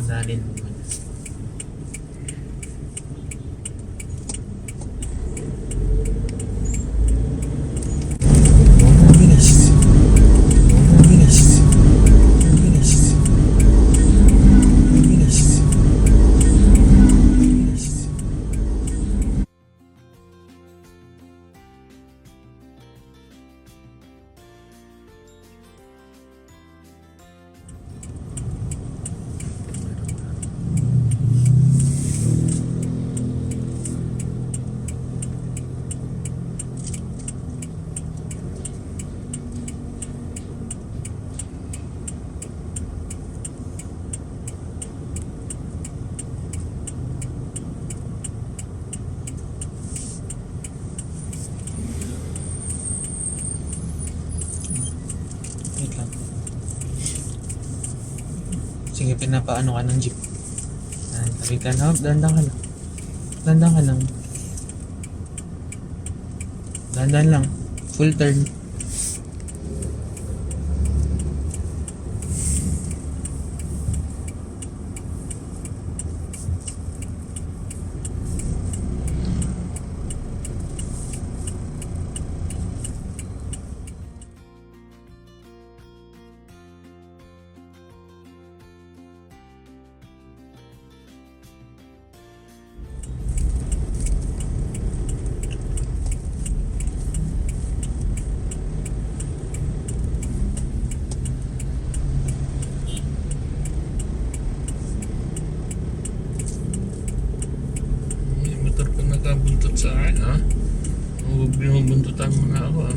Padalin mo muna. Mabilis. Mabilis. Mabilis. Mabilis. Mabilis. Wait lang. Sige, pinapaano ka ng jeep. Wait lang. Oh, dandan ka lang. Dandan ka lang. Dandan lang. Full turn. May motor pa nakabuntot sa akin, ha? Huwag binubuntutan mo na ako, ha?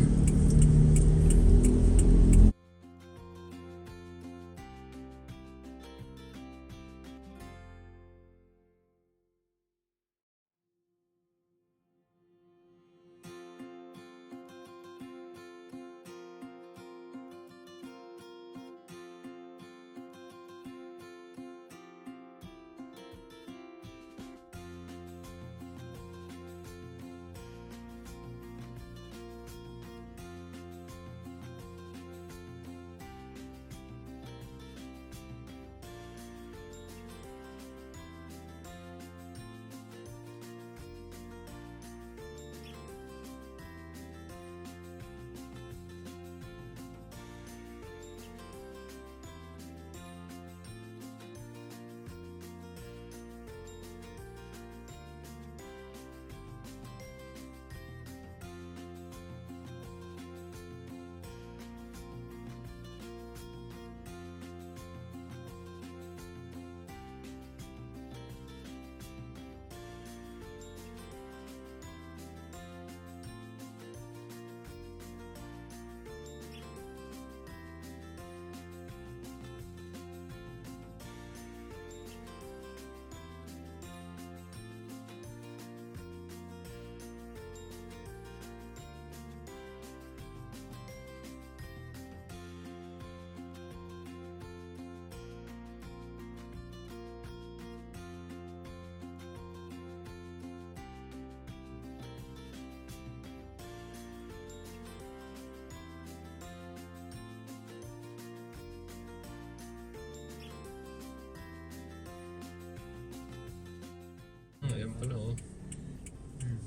Ayan pala, oh.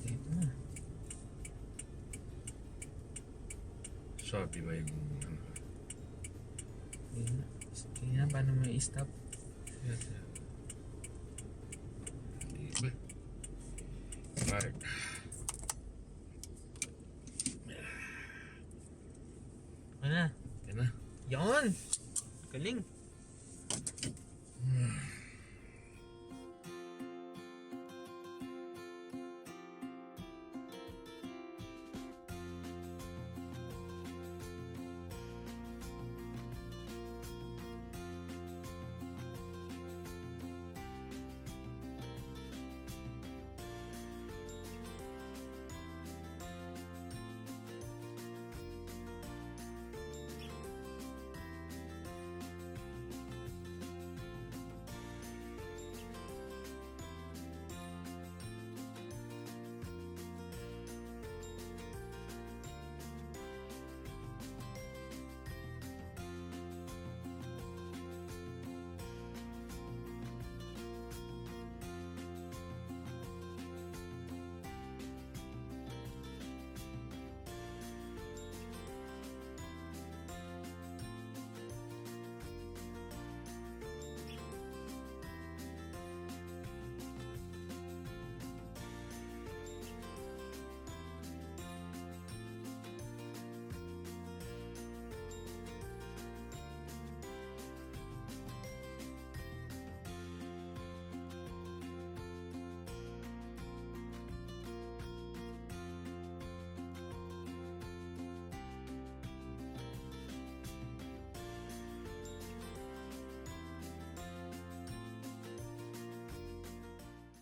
Dito na. Sabi ba yung ano? Tingnan paano may stop. Yes, yeah. Diba? Park. Ano na? Yan na. Yan! Galing!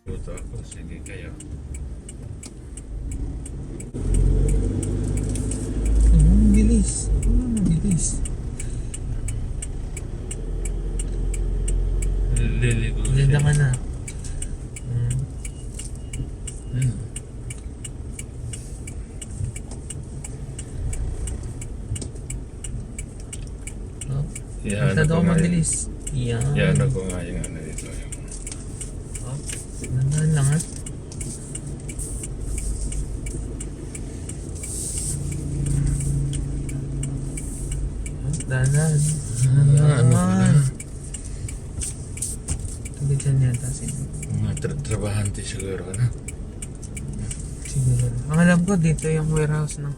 Luto ako. Sige kayo. Ang bilis. Ang bilis. Liligo Ganda ka na. Oh, Yan masyado ako ako nga mabilis. Yan. Yan ako nga yung ano dito. Oh, dandahan lang ha. Dandahan. Ano ba na? Tabi dyan yata sila. Mga trabahante siguro na. Siguro. Ang alam ko dito yung warehouse no.